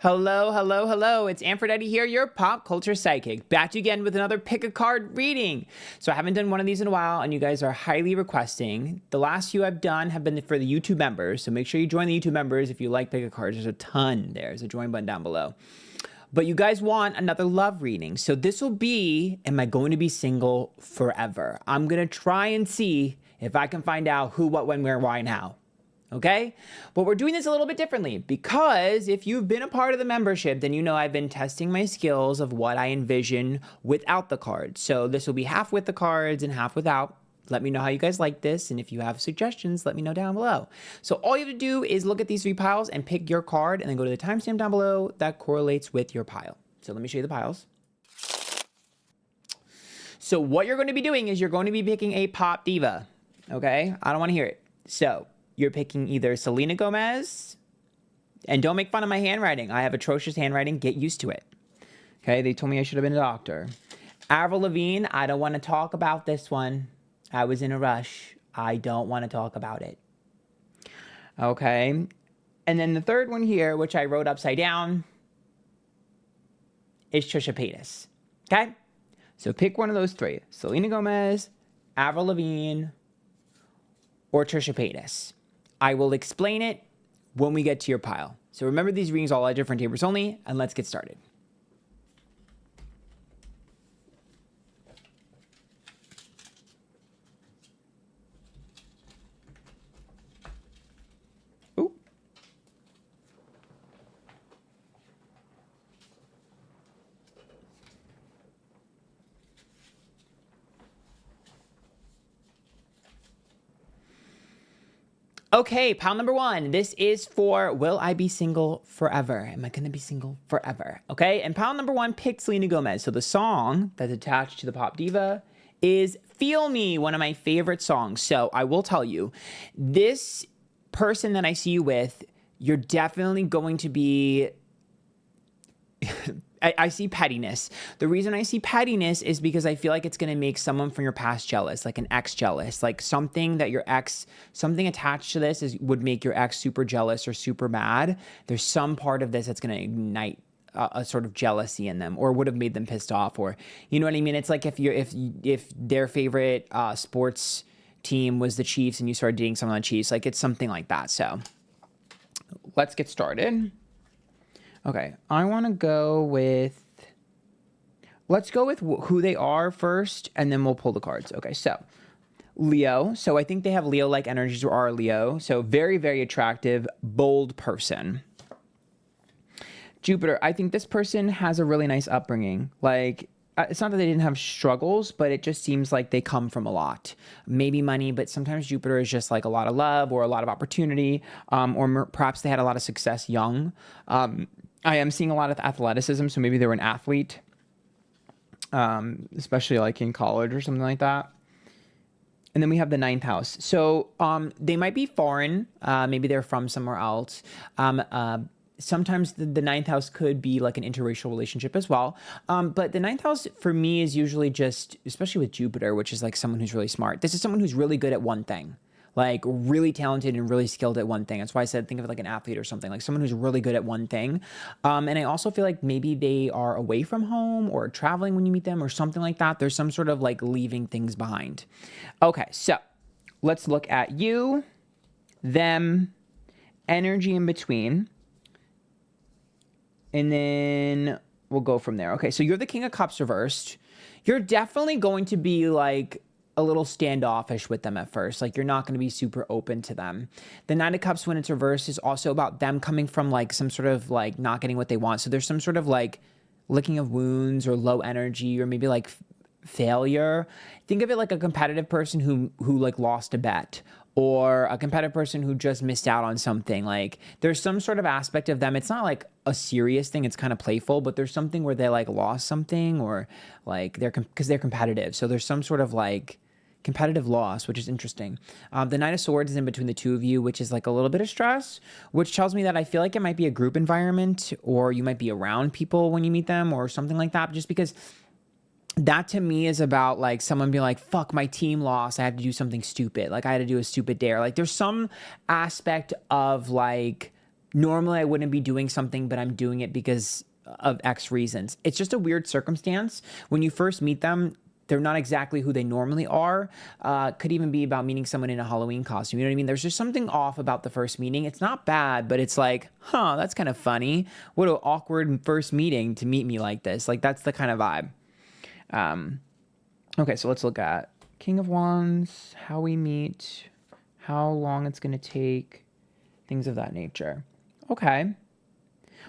Hello, hello, hello. It's Antphrodite here, your pop culture psychic. Back to you again with another pick a card reading. So I haven't done one of these in a while, and you guys are highly requesting. The last few I've done have been for the YouTube members, so make sure you join the YouTube members if you like pick a card. There's a ton there. There's a join button down below. But you guys want another love reading. So this will be, am I going to be single forever? I'm going to try and see if I can find out who, what, when, where, why, and how. Okay? But we're doing this a little bit differently because if you've been a part of the membership, then you know I've been testing my skills of what I envision without the cards. So this will be half with the cards and half without. Let me know how you guys like this, and if you have suggestions, let me know down below. So all you have to do is look at these three piles and pick your card, and then go to the timestamp down below that correlates with your pile. So let me show you the piles. So what you're going to be doing is you're going to be picking a pop diva, okay? I don't want to hear it. So you're picking either Selena Gomez, and don't make fun of my handwriting. I have atrocious handwriting. Get used to it. Okay, they told me I should have been a doctor. Avril Lavigne, I don't want to talk about this one. I was in a rush. I don't want to talk about it. Okay, and then the third one here, which I wrote upside down, is Trisha Paytas. Okay, so pick one of those three. Selena Gomez, Avril Lavigne, or Trisha Paytas. I will explain it when we get to your pile. So remember, these readings all are different tables only, and let's get started. Ooh. Okay, pile number one. This is for, will I be single forever? Am I going to be single forever? Okay, and pile number one picked Selena Gomez. So the song that's attached to the pop diva is Feel Me, one of my favorite songs. So I will tell you, this person that I see you with, you're definitely going to be... I see pettiness. The reason I see pettiness is because I feel like it's going to make someone from your past jealous, like an ex jealous, like something that your ex, something attached to this would make your ex super jealous or super mad. There's some part of this that's going to ignite a sort of jealousy in them, or would have made them pissed off, or you know what I mean? It's like if their favorite sports team was the Chiefs and you started dating someone on the Chiefs, like it's something like that. So let's get started. Okay, I want to go with, let's go with who they are first, and then we'll pull the cards. Okay, so Leo. So I think they have Leo-like energies, or are Leo. So very, very attractive, bold person. Jupiter. I think this person has a really nice upbringing. Like, it's not that they didn't have struggles, but it just seems like they come from a lot. Maybe money, but sometimes Jupiter is just like a lot of love or a lot of opportunity, or perhaps they had a lot of success young. I am seeing a lot of athleticism, so maybe they were an athlete, especially like in college or something like that. And then we have the ninth house. So they might be foreign. Maybe they're from somewhere else. Sometimes the ninth house could be like an interracial relationship as well. But the ninth house for me is usually just, especially with Jupiter, which is like someone who's really smart. This is someone who's really good at one thing. Like really talented and really skilled at one thing. That's why I said think of it like an athlete or something, like someone who's really good at one thing. And I also feel like maybe they are away from home or traveling when you meet them or something like that. There's some sort of like leaving things behind. Okay, so let's look at you, them, energy in between, and then we'll go from there. Okay, so you're the King of Cups reversed. You're definitely going to be like a little standoffish with them at first. Like you're not going to be super open to them. The Nine of Cups when it's reversed is also about them coming from like some sort of like not getting what they want. So there's some sort of like licking of wounds or low energy or maybe like failure. Think of it like a competitive person who like lost a bet, or a competitive person who just missed out on something. Like there's some sort of aspect of them. It's not like a serious thing. It's kind of playful, but there's something where they like lost something, or like because they're competitive. So there's some sort of like competitive loss, which is interesting. The Knight of Swords is in between the two of you, which is like a little bit of stress, which tells me that I feel like it might be a group environment, or you might be around people when you meet them or something like that, just because that to me is about like someone being like, fuck, my team lost. I had to do something stupid. Like I had to do a stupid dare. Like there's some aspect of like normally I wouldn't be doing something, but I'm doing it because of X reasons. It's just a weird circumstance. When you first meet them, they're not exactly who they normally are. Could even be about meeting someone in a Halloween costume. You know what I mean? There's just something off about the first meeting. It's not bad, but it's like, that's kind of funny. What an awkward first meeting to meet me like this. Like, that's the kind of vibe. Okay, so let's look at King of Wands, how we meet, how long it's going to take, things of that nature. Okay.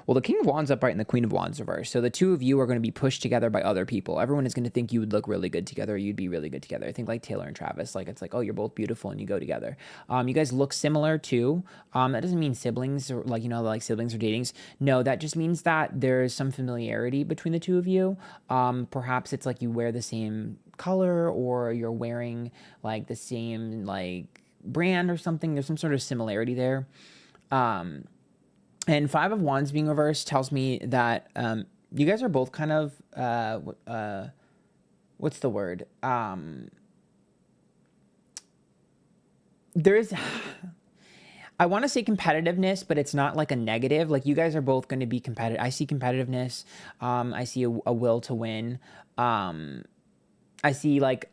Well, the King of Wands upright and the Queen of Wands reverse. So the two of you are going to be pushed together by other people. Everyone is going to think you would look really good together. You'd be really good together. I think like Taylor and Travis, like it's like, oh, you're both beautiful and you go together. You guys look similar too. That doesn't mean siblings or like, like siblings or datings. No, that just means that there's some familiarity between the two of you. Perhaps it's like you wear the same color or you're wearing like the same like brand or something. There's some sort of similarity there. And Five of Wands being reversed tells me that you guys are both kind of, what's the word? There is, I want to say competitiveness, but it's not like a negative. Like you guys are both going to be competitive. I see competitiveness. I see a will to win. I see like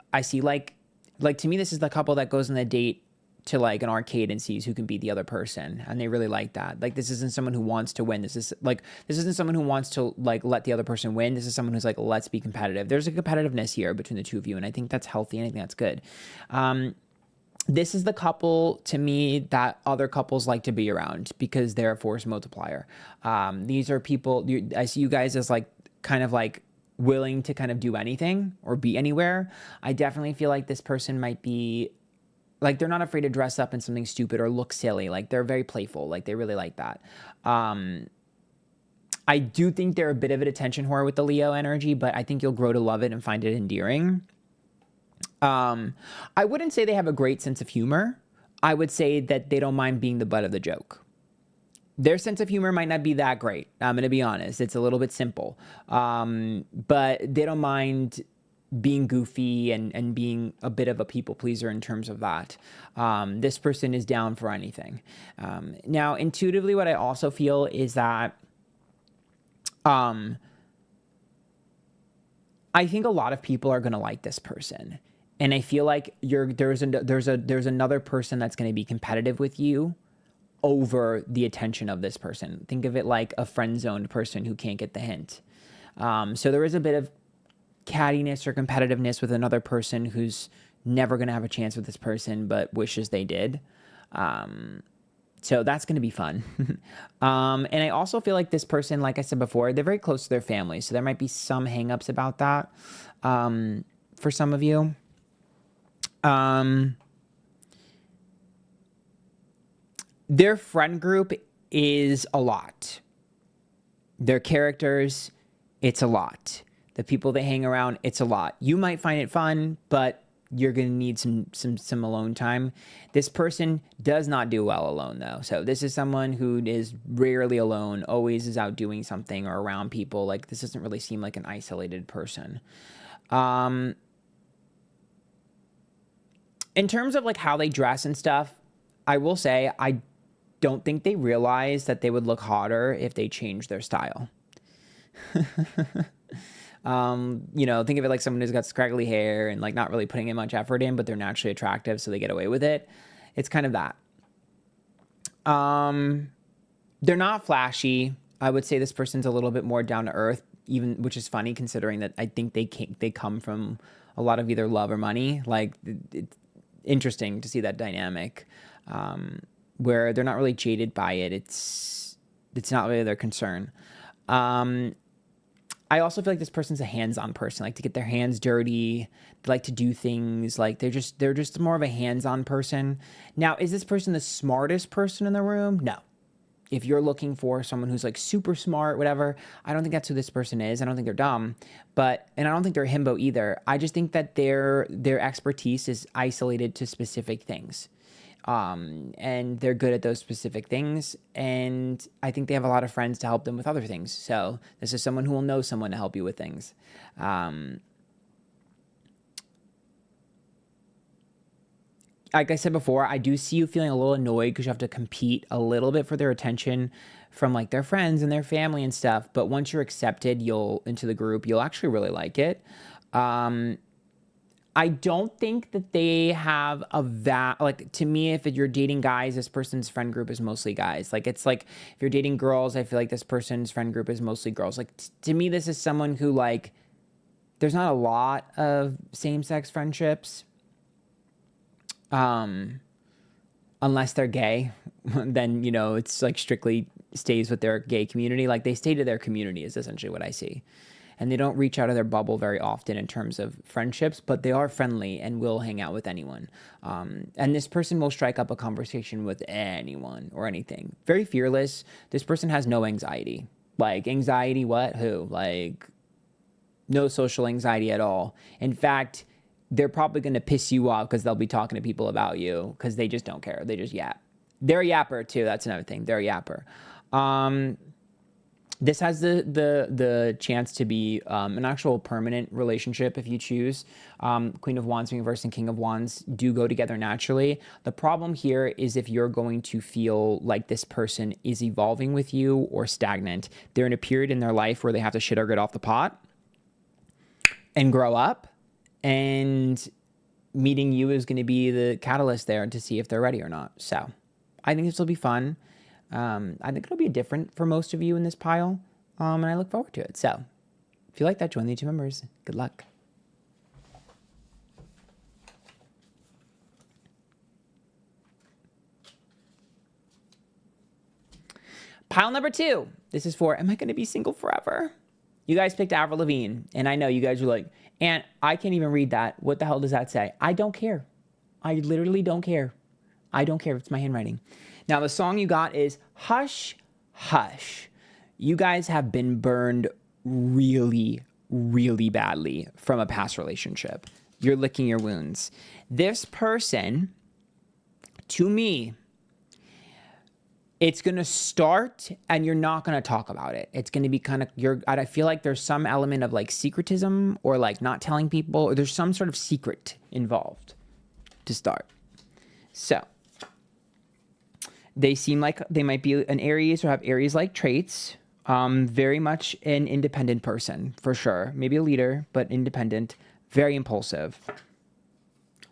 to me, this is the couple that goes on a date to like an arcade and sees who can beat the other person, and they really like that. Like this isn't someone who wants to win. This isn't someone who wants to like let the other person win. This is someone who's like, let's be competitive. There's a competitiveness here between the two of you, and I think that's healthy and I think that's good. This is the couple to me that other couples like to be around because they're a force multiplier. These are people, I see you guys as like kind of like willing to kind of do anything or be anywhere. I definitely feel like this person might be like, they're not afraid to dress up in something stupid or look silly. Like they're very playful. Like they really like that. I do think they're a bit of an attention whore with the Leo energy, but I think you'll grow to love it and find it endearing. I wouldn't say they have a great sense of humor. I would say that they don't mind being the butt of the joke. Their sense of humor might not be that great. I'm going to be honest. It's a little bit simple. But they don't mind being goofy and being a bit of a people pleaser in terms of that. This person is down for anything. Now, intuitively, what I also feel is that I think a lot of people are going to like this person. And I feel like there's another person that's going to be competitive with you over the attention of this person. Think of it like a friend-zoned person who can't get the hint. So there is a bit of cattiness or competitiveness with another person who's never going to have a chance with this person but wishes they did. So that's going to be fun. And I also feel like this person, like I said before, they're very close to their family. So there might be some hangups about that for some of you. Their friend group is a lot. Their characters, it's a lot. The people they hang around, it's a lot. You might find it fun, but you're going to need some alone time. This person does not do well alone, though. So this is someone who is rarely alone, always is out doing something or around people. Like, this doesn't really seem like an isolated person. In terms of, like, how they dress and stuff, I will say I don't think they realize that they would look hotter if they changed their style. Think of it like someone who's got scraggly hair and like not really putting in much effort in, but they're naturally attractive, so they get away with it. It's kind of that. They're not flashy. I would say this person's a little bit more down to earth, even, which is funny considering that I think they come from a lot of either love or money. Like, it's interesting to see that dynamic, where they're not really jaded by it. It's not really their concern. I also feel like this person's a hands-on person, like to get their hands dirty. They like to do things. Like they're just more of a hands-on person. Now, is this person the smartest person in the room? No. If you're looking for someone who's like super smart, whatever, I don't think that's who this person is. I don't think they're dumb, and I don't think they're a himbo either. I just think that their expertise is isolated to specific things. And they're good at those specific things. And I think they have a lot of friends to help them with other things. So this is someone who will know someone to help you with things. like I said before, I do see you feeling a little annoyed because you have to compete a little bit for their attention from like their friends and their family and stuff. But once you're accepted, into the group, you'll actually really like it. I don't think that they have like, to me, if you're dating guys, this person's friend group is mostly guys. Like, it's like, if you're dating girls, I feel like this person's friend group is mostly girls. Like, to me, this is someone who, like, there's not a lot of same-sex friendships. Unless they're gay, then, it's like strictly stays with their gay community. Like, they stay to their community is essentially what I see. And they don't reach out of their bubble very often in terms of friendships, but they are friendly and will hang out with anyone. And this person will strike up a conversation with anyone or anything. Very fearless. This person has no anxiety. Like, anxiety, what? Who? Like, no social anxiety at all. In fact, they're probably going to piss you off because they'll be talking to people about you because they just don't care. They just yap. They're a yapper too. That's another thing. They're a yapper. This has the chance to be an actual permanent relationship if you choose. Queen of Wands being reversed and King of Wands do go together naturally. The problem here is if you're going to feel like this person is evolving with you or stagnant. They're in a period in their life where they have to shit or get off the pot and grow up. And meeting you is going to be the catalyst there to see if they're ready or not. So I think this will be fun. I think it'll be different for most of you in this pile, and I look forward to it. So if you like that, join the 2 members. Good luck. Pile number 2. This is for, am I going to be single forever? You guys picked Avril Lavigne, and I know you guys were like, and I can't even read that. What the hell does that say? I don't care. I literally don't care. I don't care if it's my handwriting. Now, the song you got is Hush, Hush. You guys have been burned really, really badly from a past relationship. You're licking your wounds. This person, to me, it's going to start and you're not going to talk about it. It's going to be kind of, I feel like there's some element of like secretism or like not telling people, or there's some sort of secret involved to start. So they seem like they might be an Aries or have Aries-like traits. Very much an independent person, for sure. Maybe a leader, but independent. Very impulsive.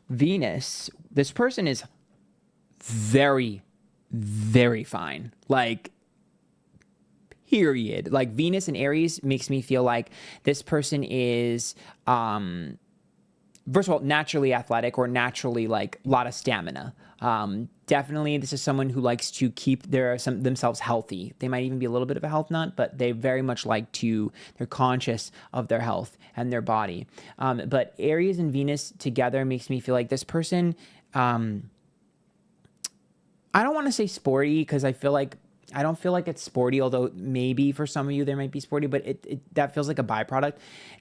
Venus, this person is very, very fine. Like, period. Like, Venus and Aries makes me feel like this person is, first of all, naturally athletic or naturally, like, a lot of stamina. Definitely, this is someone who likes to keep themselves healthy. They might even be a little bit of a health nut, but they very much they're conscious of their health and their body. But Aries and Venus together makes me feel like this person, I don't want to say sporty because I don't feel like it's sporty, although maybe for some of you there might be sporty, but that feels like a byproduct.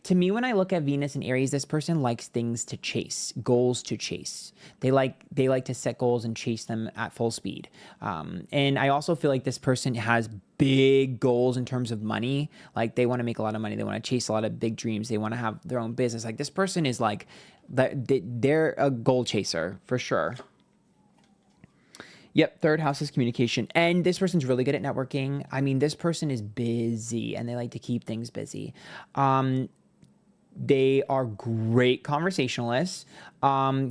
To me, when I look at Venus and Aries, this person likes things to chase, goals to chase. They like to set goals and chase them at full speed. And I also feel like this person has big goals in terms of money. Like, they want to make a lot of money. They want to chase a lot of big dreams. They want to have their own business. Like, this person is like, they're a goal chaser for sure. Yep, third house is communication. And this person's really good at networking. I mean, this person is busy and they like to keep things busy. They are great conversationalists.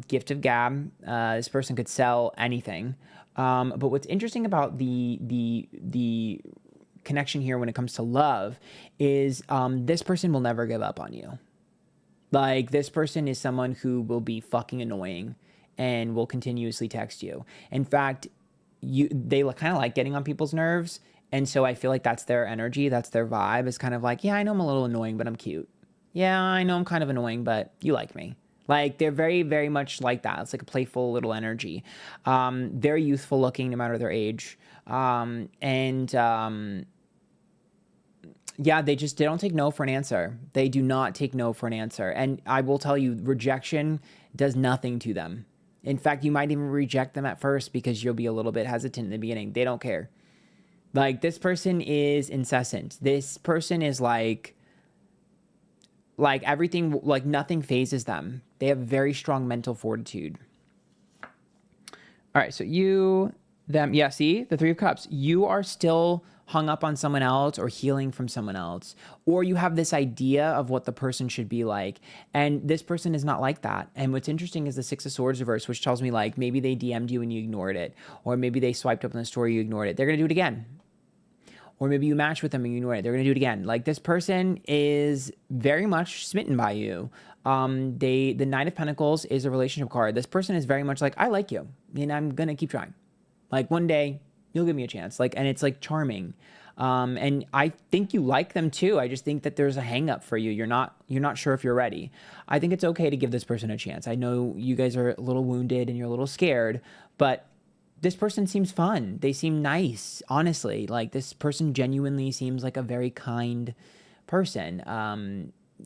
Gift of gab. This person could sell anything. But what's interesting about the connection here when it comes to love is this person will never give up on you. Like, this person is someone who will be fucking annoying and will continuously text you. In fact, they kind of like getting on people's nerves. And so I feel like that's their energy. That's their vibe. It's kind of like, yeah, I know I'm a little annoying, but I'm cute. Yeah, I know I'm kind of annoying, but you like me. Like, they're very, very much like that. It's like a playful little energy. Very youthful looking no matter their age. Yeah, they don't take no for an answer. They do not take no for an answer. And I will tell you, rejection does nothing to them. In fact, you might even reject them at first because you'll be a little bit hesitant in the beginning. They don't care. Like, this person is incessant. This person is like everything, like nothing phases them. They have very strong mental fortitude. All right, so you, them, yeah, see, the Three of Cups. You are still hung up on someone else or healing from someone else, or you have this idea of what the person should be like, and this person is not like that. And what's interesting is the Six of Swords reverse, which tells me like maybe they DM'd you and you ignored it, or maybe they swiped up on the story, you ignored it. They're gonna do it again. Or maybe you match with them and you ignore it. They're going to do it again. Like this person is very much smitten by you. The Knight of Pentacles is a relationship card. This person is very much like, I like you and I'm going to keep trying. Like one day you'll give me a chance. Like, and it's like charming. And I think you like them too. I just think that there's a hang up for you. You're not sure if you're ready. I think it's okay to give this person a chance. I know you guys are a little wounded and you're a little scared, but this person seems fun. They seem nice, honestly. Like this person genuinely seems like a very kind person.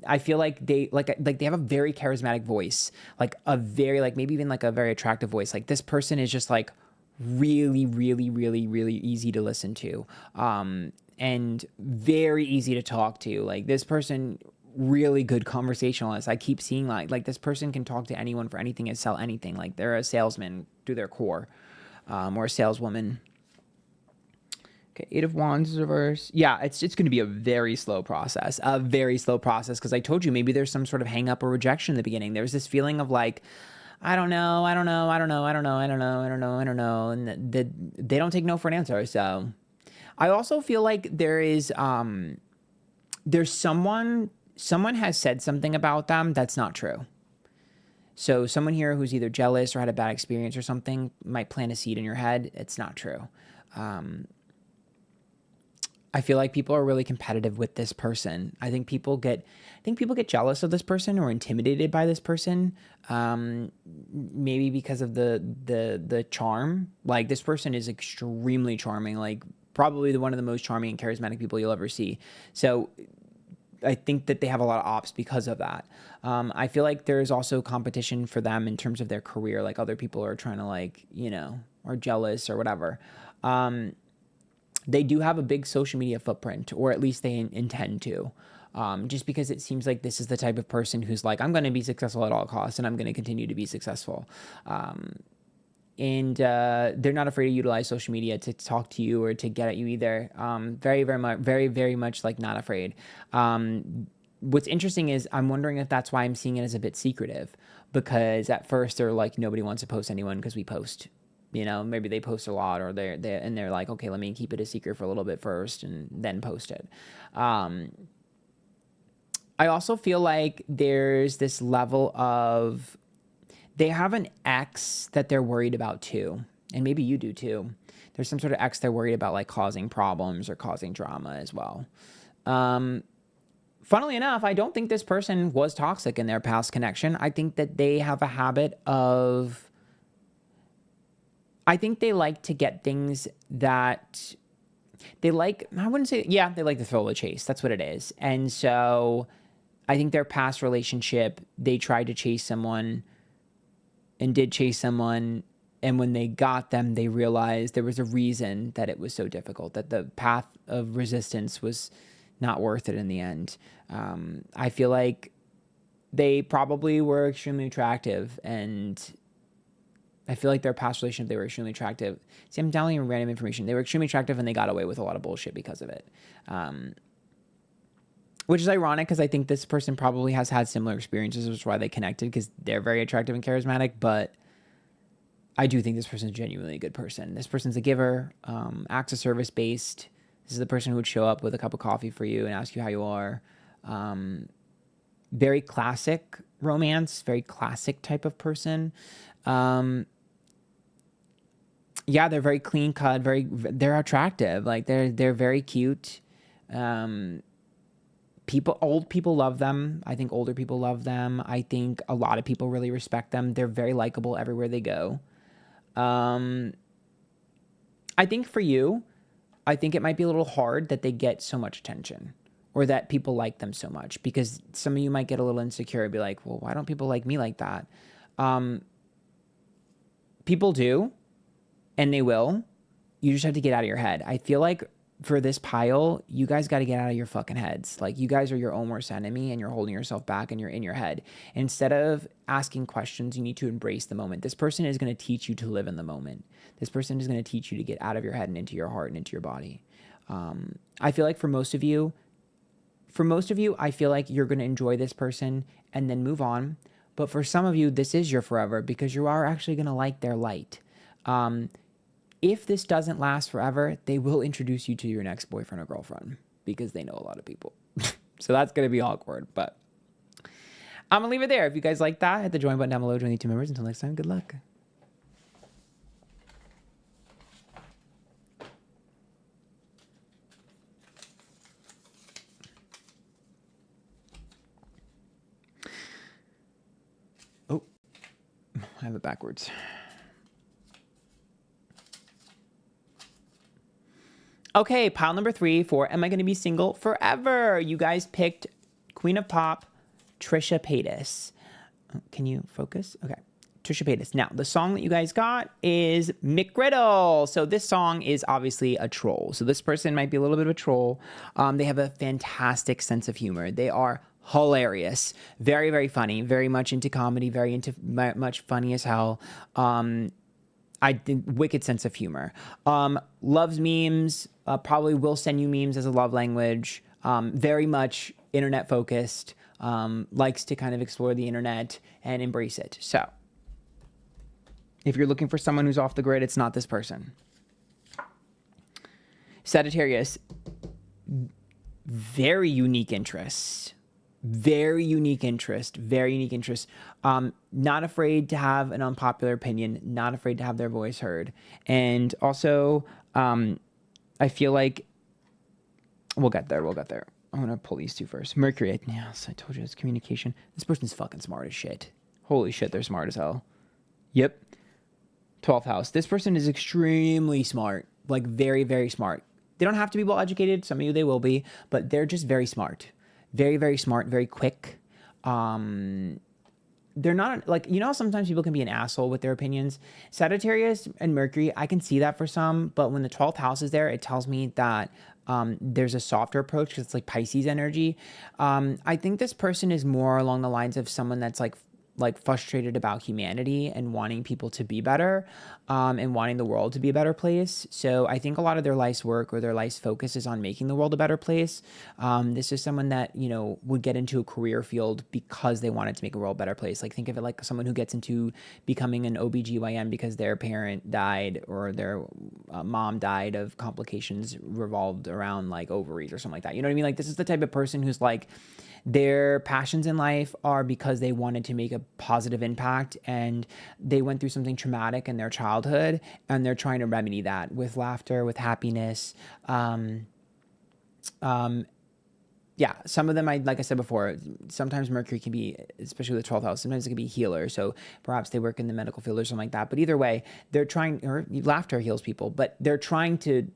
I feel like they they have a very charismatic voice, like a very like maybe even like a very attractive voice. Like this person is just like really, really, really, really easy to listen to, and very easy to talk to. Like this person, really good conversationalist. I keep seeing like this person can talk to anyone for anything and sell anything. Like they're a salesman to their core. Or a saleswoman. Okay, Eight of Wands is reverse. Yeah, it's going to be a very slow process. Because I told you maybe there's some sort of hang up or rejection in the beginning. There's this feeling of like, I don't know, and they don't take no for an answer. So I also feel like there's someone has said something about them that's not true. So someone here who's either jealous or had a bad experience or something might plant a seed in your head. It's not true. I feel like people are really competitive with this person. I think people get jealous of this person or intimidated by this person. Maybe because of the charm. Like this person is extremely charming. Like probably one of the most charming and charismatic people you'll ever see. So I think that they have a lot of ops because of that. I feel like there's also competition for them in terms of their career. Like other people are trying to like, are jealous or whatever. They do have a big social media footprint, or at least they intend to. Just because it seems like this is the type of person who's like, I'm going to be successful at all costs and I'm going to continue to be successful. And they're not afraid to utilize social media to talk to you or to get at you either. Very much like not afraid. What's interesting is I'm wondering if that's why I'm seeing it as a bit secretive, because at first they're like, nobody wants to post anyone because we post, maybe they post a lot, or they're like, okay, let me keep it a secret for a little bit first and then post it. I also feel like there's this level of, they have an ex that they're worried about too. And maybe you do too. There's some sort of ex they're worried about like causing problems or causing drama as well. Funnily enough, I don't think this person was toxic in their past connection. I think that they have a habit of, I think they like to get things that they like. I wouldn't say, yeah, they like to thrill the chase. That's what it is. And so I think their past relationship, they tried to chase someone and did chase someone. And when they got them, they realized there was a reason that it was so difficult, that the path of resistance was not worth it in the end. I feel like they probably were extremely attractive, and I feel like their past relationship, they were extremely attractive. See, I'm telling you random information. They were extremely attractive and they got away with a lot of bullshit because of it. Which is ironic because I think this person probably has had similar experiences, which is why they connected, because they're very attractive and charismatic. But I do think this person is genuinely a good person. This person's a giver, acts of service based. This is the person who would show up with a cup of coffee for you and ask you how you are. Very classic romance, very classic type of person. Yeah, they're very clean cut, they're attractive. Like they're very cute. Old people love them. I think older people love them. I think a lot of people really respect them. They're very likable everywhere they go. I think for you, I think it might be a little hard that they get so much attention, or that people like them so much, because some of you might get a little insecure and be like, well, why don't people like me like that? People do, and they will. You just have to get out of your head. I feel like for this pile, you guys got to get out of your fucking heads. Like, you guys are your own worst enemy and you're holding yourself back and you're in your head. Instead of asking questions, you need to embrace the moment. This person is going to teach you to live in the moment. This person is going to teach you to get out of your head and into your heart and into your body. I feel like for most of you, I feel like you're going to enjoy this person and then move on. But for some of you, this is your forever because you are actually going to like their light. If this doesn't last forever, they will introduce you to your next boyfriend or girlfriend because they know a lot of people. So that's going to be awkward, but I'm going to leave it there. If you guys like that, hit the join button down below, join the 2 members. Until next time, good luck. Oh, I have it backwards. Okay, pile number 3 for Am I Going to Be Single Forever? You guys picked Queen of Pop, Trisha Paytas. Can you focus? Okay, Trisha Paytas. Now, the song that you guys got is McGriddle. So this song is obviously a troll. So this person might be a little bit of a troll. They have a fantastic sense of humor. They are hilarious, very, very funny, very much into comedy, very into much funny as hell. I think wicked sense of humor. Loves memes, probably will send you memes as a love language. Very much internet focused, likes to kind of explore the internet and embrace it. So if you're looking for someone who's off the grid, it's not this person. Sagittarius, very unique interests. Very unique interest. Not afraid to have an unpopular opinion, not afraid to have their voice heard. And also, I feel like we'll get there. I'm going to pull these 2 first. Mercury, yes, I told you it's communication. This person's fucking smart as shit. Holy shit, they're smart as hell. Yep. 12th house. This person is extremely smart, like very, very smart. They don't have to be well educated. Some of you, they will be, but they're just very smart. Very, very smart, very quick. They're not like, you know, sometimes people can be an asshole with their opinions. Sagittarius and Mercury, I can see that for some, but when the 12th house is there, it tells me that there's a softer approach because it's like Pisces energy. I think this person is more along the lines of someone that's like frustrated about humanity and wanting people to be better, and wanting the world to be a better place. So I think a lot of their life's work or their life's focus is on making the world a better place. This is someone that, you know, would get into a career field because they wanted to make a world a better place. Like, think of it like someone who gets into becoming an OBGYN because their parent died or their mom died of complications revolved around like ovaries or something like that. You know what I mean? Like, this is the type of person who's like, their passions in life are because they wanted to make a positive impact and they went through something traumatic in their childhood and they're trying to remedy that with laughter, with happiness. Yeah, some of them, like I said before, sometimes Mercury can be, especially with the 12th house, sometimes it can be a healer. So perhaps they work in the medical field or something like that. But either way, they're trying, or laughter heals people, but they're trying to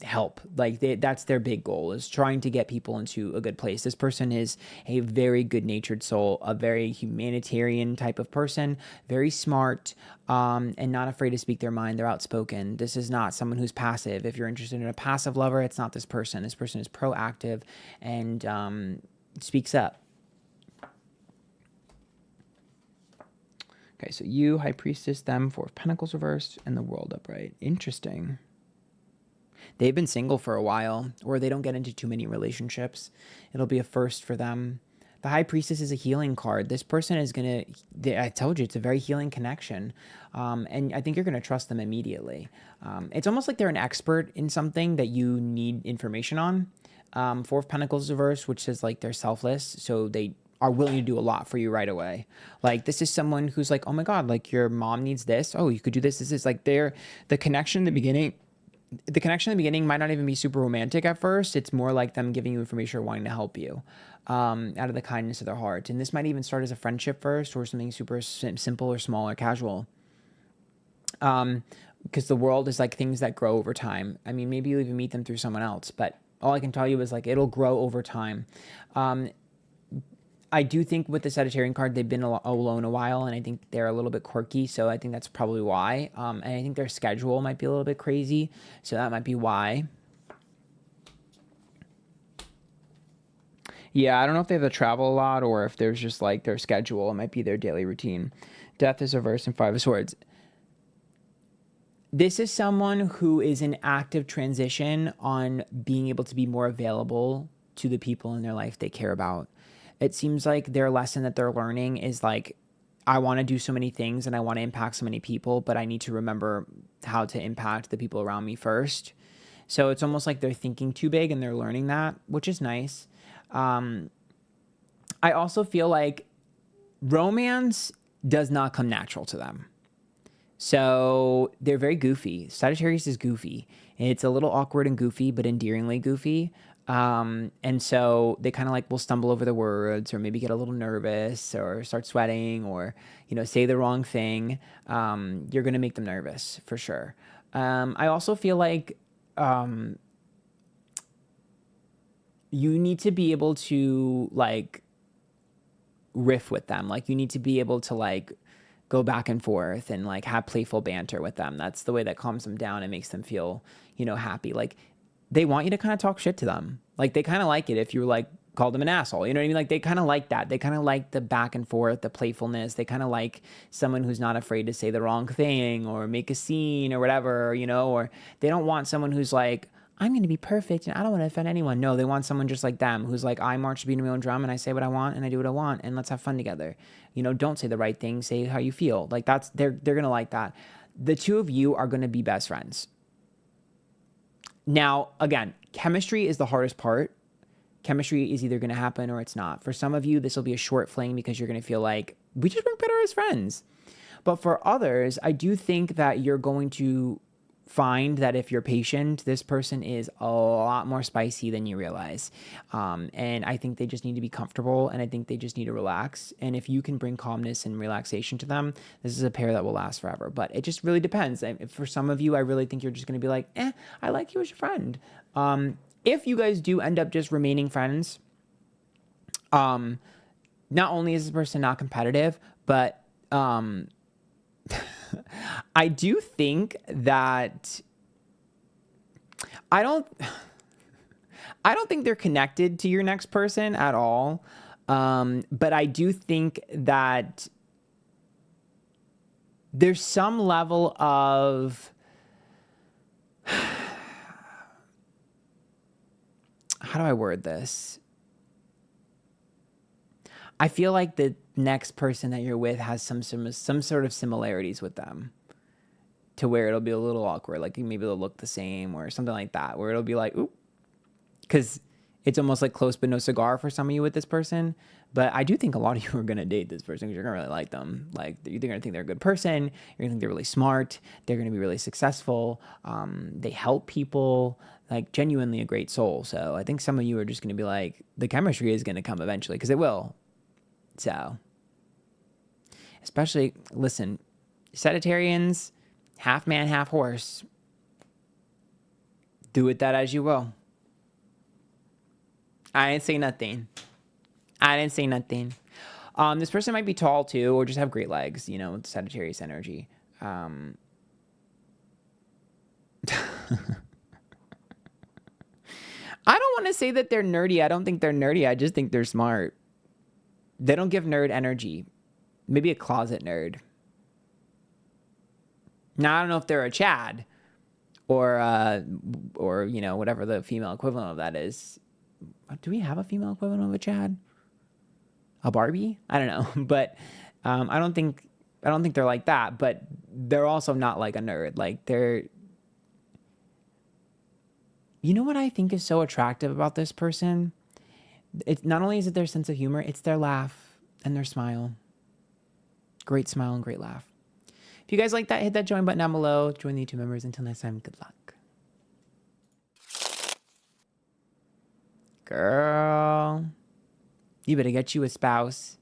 help. Like that's their big goal, is trying to get people into a good place. This person is a very good natured soul, a very humanitarian type of person, very smart, and not afraid to speak their mind. They're outspoken. This is not someone who's passive. If you're interested in a passive lover, it's not this person. This person is proactive and speaks up. Okay, so you, High Priestess, them, 4 of Pentacles reversed, and the World upright. Interesting. They've been single for a while, or they don't get into too many relationships. It'll be a first for them. The High Priestess is a healing card. This person is going to, I told you, it's a very healing connection. And I think you're going to trust them immediately. It's almost like they're an expert in something that you need information on. 4 of Pentacles reversed, which says like they're selfless. So they are willing to do a lot for you right away. Like, this is someone who's like, oh my God, like your mom needs this. Oh, you could do this. This is like the connection in the beginning. The connection in the beginning might not even be super romantic at first. It's more like them giving you information or wanting to help you out of the kindness of their heart. And this might even start as a friendship first, or something super simple or small or casual. Because the world is like things that grow over time. I mean, maybe you'll even meet them through someone else, but all I can tell you is like it'll grow over time. I do think with the Sagittarian card, they've been alone a while, and I think they're a little bit quirky, so I think that's probably why. And I think their schedule might be a little bit crazy, so that might be why. Yeah, I don't know if they have to travel a lot or if there's just like their schedule. It might be their daily routine. Death is reversed in Five of Swords. This is someone who is in active transition on being able to be more available to the people in their life they care about. It seems like their lesson that they're learning is like, I want to do so many things and I want to impact so many people, but I need to remember how to impact the people around me first. So it's almost like they're thinking too big and they're learning that, which is nice. I also feel like romance does not come natural to them. So they're very goofy. Sagittarius is goofy. It's a little awkward and goofy, but endearingly goofy. And so they kind of like will stumble over the words or maybe get a little nervous or start sweating or, say the wrong thing. You're going to make them nervous for sure. I also feel like you need to be able to like riff with them. Like you need to be able to like go back and forth and like have playful banter with them. That's the way that calms them down and makes them feel, happy. Like they want you to kind of talk shit to them. Like they kind of like it if you like called them an asshole. You know what I mean? Like they kind of like that. They kind of like the back and forth, the playfulness. They kind of like someone who's not afraid to say the wrong thing or make a scene or whatever, or they don't want someone who's like, I'm going to be perfect and I don't want to offend anyone. No, they want someone just like them who's like, I march to beat my own drum and I say what I want and I do what I want and let's have fun together. Don't say the right thing, say how you feel. Like they're going to like that. The two of you are going to be best friends. Now, again, chemistry is the hardest part. Chemistry is either going to happen or it's not. For some of you, this will be a short fling because you're going to feel like we just work better as friends. But for others, I do think that you're going to find that if you're patient, this person is a lot more spicy than you realize. And I think they just need to be comfortable and I think they just need to relax. And if you can bring calmness and relaxation to them, this is a pair that will last forever. But it just really depends. For some of you, I really think you're just going to be like, I like you as your friend. If you guys do end up just remaining friends, not only is this person not competitive, but I do think that I don't think they're connected to your next person at all. But I do think that there's some level of how do I word this? I feel like the next person that you're with has some sort of similarities with them to where it'll be a little awkward. Like maybe they'll look the same or something like that, where it'll be like, ooh, because it's almost like close but no cigar for some of you with this person. But I do think a lot of you are going to date this person because you're going to really like them. Like you're going to think they're a good person. You're going to think they're really smart. They're going to be really successful. They help people, like genuinely a great soul. So I think some of you are just going to be like, the chemistry is going to come eventually because it will. So, especially, listen, Sagittarians, half man, half horse. Do with that as you will. I didn't say nothing. This person might be tall too, or just have great legs, with Sagittarius energy. I don't want to say that they're nerdy. I don't think they're nerdy. I just think they're smart. They don't give nerd energy. Maybe a closet nerd. Now, I don't know if they're a Chad or whatever the female equivalent of that is. Do we have a female equivalent of a Chad? A Barbie? I don't know. But I don't think they're like that, but they're also not like a nerd. Like they're, what I think is so attractive about this person? It's not only is it their sense of humor, it's their laugh and their smile. Great smile and great laugh. If you guys like that, hit that join button down below. Join the YouTube members. Until next time, good luck. Girl, you better get you a spouse.